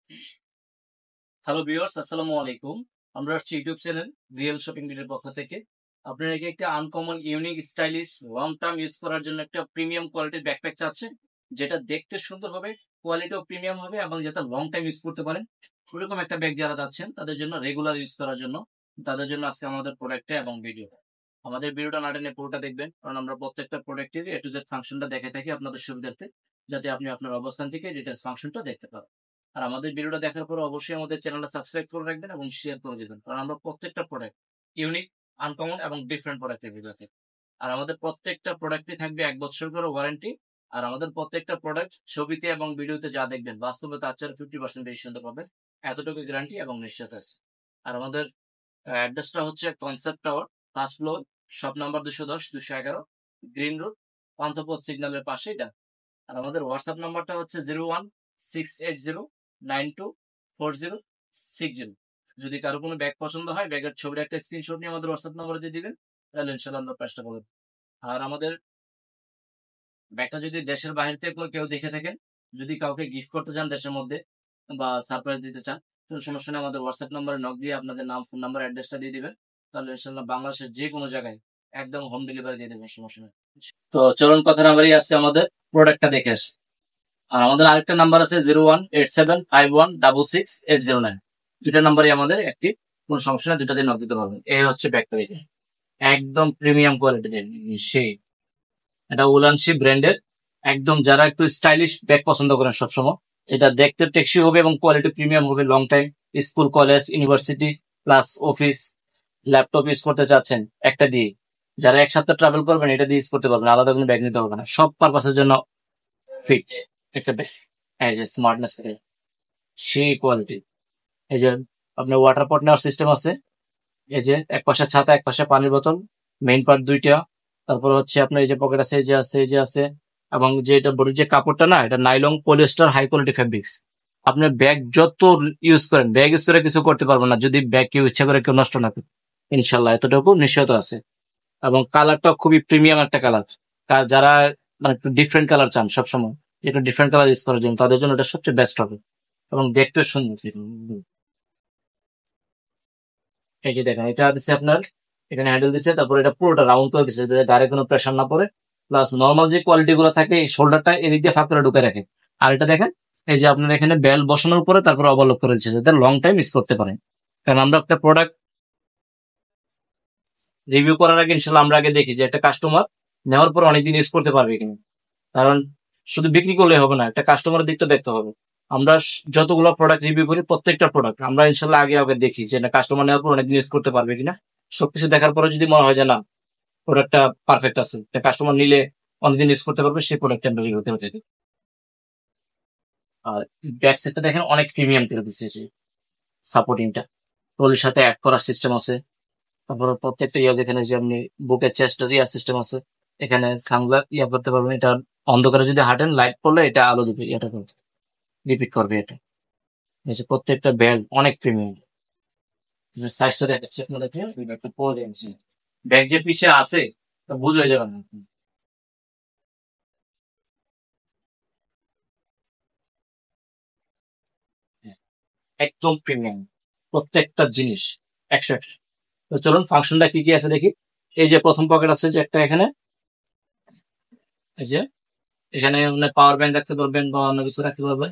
Hello viewers, আসসালামু আলাইকুম। আমরা আসছি ইউটিউব চ্যানেল রিয়েল শপিং ভিডিওর পক্ষ থেকে। আপনারা কি একটা uncommon, unique, stylish, long term use করার জন্য একটা প্রিমিয়াম কোয়ালিটির ব্যাকপ্যাক চাচ্ছেন, যেটা দেখতে সুন্দর হবে, কোয়ালিটিও প্রিমিয়াম হবে এবং যাতে লং টাইম ইউজ করতে পারেন, ওরকম একটা ব্যাগ যারা চাচ্ছেন তাদের জন্য, রেগুলার ইউজ করার জন্য, তাদের জন্য আজকে আমাদের প্রোডাক্টটা এবং ভিডিও। আমাদের ভিডিওটা না টেনে পুরোটা দেখবেন, কারণ আমরা প্রত্যেকটা প্রোডাক্টের এ টু জেড ফাংশনটা দেখে থাকি আপনাদের সুবিধার্থে, যাতে আপনি আপনার অবস্থান থেকে ডিটেলস ফাংশনটা দেখতে পারেন। আর আমাদের ভিডিওটা দেখার পর অবশ্যই আমাদের চ্যানেলটা সাবস্ক্রাইব করে রাখবেন এবং শেয়ার করে দিবেন, কারণ আমরা প্রত্যেকটা প্রোডাক্ট ইউনিক, আনকমন এবং ডিফারেন্ট প্রোডাক্টের ভিডিও থাকি। আর আমাদের প্রত্যেকটা প্রোডাক্টই থাকবে 1 বছর করে ওয়ারেন্টি। আর আমাদের প্রত্যেকটা প্রোডাক্ট ছবিতে এবং ভিডিওতে যা দেখবেন, বাস্তবে তার চেয়ে 50% বেশি সুন্দর পাবেন, এতটুকু গ্যারান্টি এবং নিশ্চয়তা আছে। আর আমাদের অ্যাড্রেসটা হচ্ছে concept tower, first floor, shop number 210-211, green road, Panthapath সিগন্যালের পাশে এটা। আর আমাদের হোয়াটসঅ্যাপ নাম্বারটা হচ্ছে 0168092406। যদি কারো কোনো ব্যাগ পছন্দ হয়, ব্যাগের ছবির একটা স্ক্রিনশট নিয়ে আমাদের হোয়াটসঅ্যাপ নাম্বারে দিয়ে দিবেন, তাহলে ইনশাল্লাহ আমরা প্রাইসটা বলবো। আর আমাদের ব্যাগটা যদি দেশের বাইরে থেকে কেউ দেখে থাকেন, যদি কাউকে গিফট করতে চান দেশের মধ্যে বা সারপ্রাইজ দিতে চান, কোনো সমস্যা নেই, আমাদের হোয়াটসঅ্যাপ নাম্বারে নক দিয়ে আপনাদের নাম, ফোন নাম্বার, অ্যাড্রেসটা দিয়ে দিবেন, তাহলে ইনশাল্লাহ বাংলাদেশের যে কোনো জায়গায় একদম হোম ডেলিভারি দিয়ে দেবেন, সমস্যা নেই। তো চলুন কথা না বাড়িয়ে আজকে আমাদের প্রোডাক্টটা দেখে আসি। আর আমাদের আরেকটা নাম্বার আছে 018751668009। দুইটা নাম্বারই আমাদের অ্যাক্টিভ, কোনো সমস্যা নেই, দুইটা দিয়ে নক দিতে পারবেন। এই হচ্ছে ব্যাগটা, একদম প্রিমিয়াম কোয়ালিটি, সেই এটা উলানশি ব্র্যান্ডের। একদম যারা একটু স্টাইলিশ ব্যাগ পছন্দ করেন সবসময়, যেটা দেখতে টেকসই হবে এবং কোয়ালিটি প্রিমিয়াম হবে, long time school, college, university plus office, laptop use করতে চাচ্ছেন একটা দিয়ে, যারা এক সপ্তাহ ট্রাভেল করবেন এটা দিয়ে ইউজ করতে পারবেন, আলাদা কোনো ব্যাগ নিতে হবে না, সব পারপাসের জন্য ফিট একটা ব্যাগ। এই যে স্মার্টনেস, সেই কোয়ালিটি। এই যে আপনার ওয়াটার পট নেওয়ার সিস্টেম আছে, এই যে এক পাশে ছাতা, এক পাশে পানির বোতল, মেইন পার্ট দুইটা। তারপর হচ্ছে আপনার এই যে পকেট আছে, এই যে আছে, এই যে আছে। এবং যে এটা বড় যে কাপড়টা না, এটা nylon polyester high quality fabrics. আপনার ব্যাগ যত ইউজ করেন, ব্যাগ ইউজ করে কিছু করতে পারবেন না যদি ব্যাগ কেউ ইচ্ছা করে কেউ নষ্ট না করে, ইনশাল্লাহ এতটুকু নিশ্চয়তা আছে। এবং কালারটা খুবই প্রিমিয়াম একটা কালার। যারা মানে একটু ডিফারেন্ট কালার চান সবসময়, একটু ডিফারেন্ট কালার ইউজ করার জন্য, তাদের জন্য এটা সবচেয়ে বেস্ট হবে এবং দেখতে সুন্দর। এই যে দেখেন, এটা দিচ্ছে আপনার, এখানে হ্যান্ডেল দিচ্ছে, তারপর এটা পুরোটা রাউন্ড করে দিচ্ছে যাতে গাড়ি কোনো প্রেশার না পড়ে। প্লাস নর্মাল যে কোয়ালিটি গুলো থাকে, এই শোল্ডারটা এদিক দিয়ে ফাঁক করে ঢুকে রাখে। আর এটা দেখেন, এই যে আপনার এখানে বেল বসানোর পরে তারপর ওভারলক করে দিচ্ছে যাতে লং টাইম ইউজ করতে পারেন। কারণ আমরা একটা প্রোডাক্ট রিভিউ করার আগে ইনশাল্লাহ আমরা আগে দেখি যে একটা কাস্টমার নেওয়ার পর অনেকদিন ইউজ করতে পারবে কিনা। কারণ শুধু বিক্রি করলে হবে না, একটা কাস্টমারের দিকটা দেখতে হবে। আমরা যতগুলো প্রোডাক্ট রিভিউ করি, প্রত্যেকটা প্রোডাক্ট আমরা ইনশাল্লাহ আগে আগে দেখি যে না কাস্টমার নেওয়ার পর অনেকদিন ইউজ করতে পারবে কিনা। সবকিছু দেখার পরে যদি মনে হয় যে না প্রোডাক্টটা পারফেক্ট আছে, কাস্টমার নিলে অনেকদিন ইউজ করতে পারবে, সেই প্রোডাক্ট আমরা রিভিউ করতে পারি। আর ব্যাক সাইডটা দেখেন অনেক প্রিমিয়াম করে দিচ্ছে, যে সাপোর্টিংটা ট্রলির সাথে অ্যাড করার সিস্টেম আছে। তারপর প্রত্যেকটা ইয়ে এখানে যে আপনি বুকের চেস্ট দেওয়ার সিস্টেম আছে, এখানে সানগ্লাস ইয়া করতে পারবেন। এটা অন্ধকারে যদি হাঁটেন, লাইট পড়লে এটা আলো দিবে, এটা রিপিট করবে এটা। এই যে প্রত্যেকটা ব্যাগ অনেক প্রিমিয়াম। সাইজটা দেখাচ্ছি আপনাদেরকে, একটু পরে দেখছি। ব্যাগ যে পিছিয়ে আছে তা বুঝে যাবে না। হ্যাঁ, একদম প্রিমিয়াম প্রত্যেকটা জিনিস, 100-100। তো চলুন ফাংশনটা কি কি আছে দেখি। এই যে প্রথম পকেট আছে যে একটা এখানে, এই যে এখানে পাওয়ার ব্যাংক রাখতে পারবেন বা অন্য কিছু রাখতে পারবেন।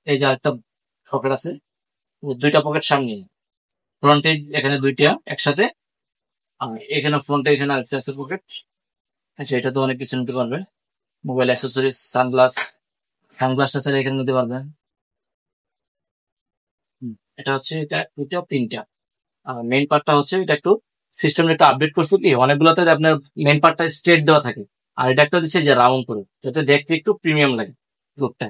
এই যে আরেকটা পকেট আছে, দুইটা পকেট সামনে, ফ্রন্টে এখানে দুইটা একসাথে, আর এখানে ফ্রন্টে এখানে আরেকটা আছে পকেট। আচ্ছা, এটা তো অনেক কিছু নিতে পারবে, মোবাইল অ্যাক্সেসরিজ, সানগ্লাস, সানগ্লাসটা স্যার এখানে নিতে পারবেন। এটা হচ্ছে, এটা দুইটা তিনটা। আর মেইন পার্টটা হচ্ছে এটা একটু সিস্টেম একটু আপডেট করছে, কি অনেকগুলোতে আপনার মেইন পার্টটা স্ট্রেট দেওয়া থাকে, আর এটা একটা দিচ্ছে যে রাউন্ড করে, যাতে দেখতে একটু প্রিমিয়াম লাগে লুকটা।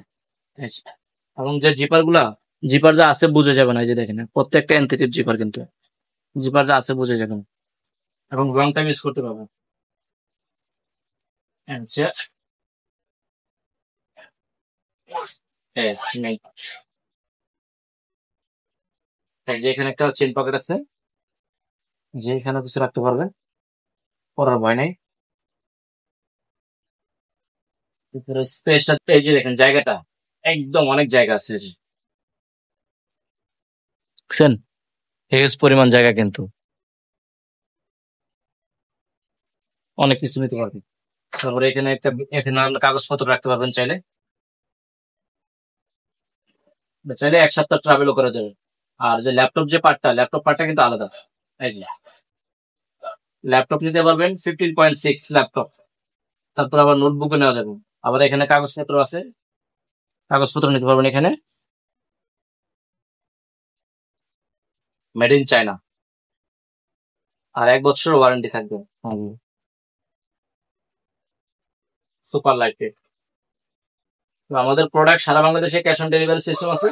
এবং যে জিপার গুলা, জিপার যা আছে বুঝে যাবে না, এই যে দেখেন প্রত্যেকটা এনথেটিভ জিপার, কিন্তু জিপার যা আছে বুঝে যাবে না এবং লং টাইম ইউজ করতে পারবেন। আচ্ছা, নেই, এই যে এখানে একটা চেন পকেট আছে, যে এখানে কিছু রাখতে পারবেন, পড়ার ভয় নাই। স্পেসটা এই যে দেখেন, জায়গাটা একদম অনেক জায়গা আছে, দেখছেন হিউজ পরিমাণ জায়গা, কিন্তু অনেক কিছু নিতে পারবেন। তারপরে এখানে আপনি কাগজপত্র রাখতে পারবেন চাইলে। চাইলে 1 সপ্তাহ ট্রাভেলও করা যাবে। আর যে ল্যাপটপ পার্টটা কিন্তু আলাদা। এই যে ল্যাপটপ নিতে পারবেন 15.6 ল্যাপটপ। তারপর আবার নোটবুকও নেওয়া যাবে। আবার এখানে কাগজপত্র আছে, কাগজপত্র নিতে পারবেন এখানে, মেড ইন চায়না। আর 1 বছর ওয়ারেন্টি থাকবে। Super light. তো আমাদের প্রোডাক্ট সারা বাংলাদেশে ক্যাশ অন ডেলিভারি সিস্টেম আছে।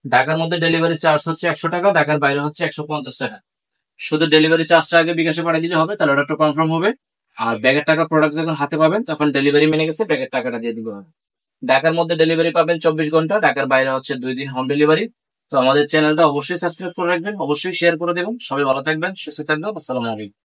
ঢাকার মধ্যে ডেলিভারি চার্জ হচ্ছে 100 টাকা, ঢাকার বাইরে হচ্ছে 150 টাকা। শুধু ডেলিভারি চার্জটা আগে বিকাশে পাঠিয়ে দিলে হবে, তাহলে অর্ডারটা কনফার্ম হবে। আর ব্যাগের টাকা প্রোডাক্ট যখন হাতে পাবেন তখন ডেলিভারি মেনে গেছে, ব্যাগের টাকাটা দিয়ে দিতে হবে। ঢাকার মধ্যে ডেলিভারি পাবেন 24 ঘন্টা, ঢাকার বাইরে হচ্ছে 2 দিন হোম ডেলিভারি। তো আমাদের চ্যানেলটা অবশ্যই সাবস্ক্রাইব করে রাখবেন, অবশ্যই শেয়ার করে দেবেন। সবাই ভালো থাকবেন, সুস্থ থাকবেন। আসসালামু আলাইকুম।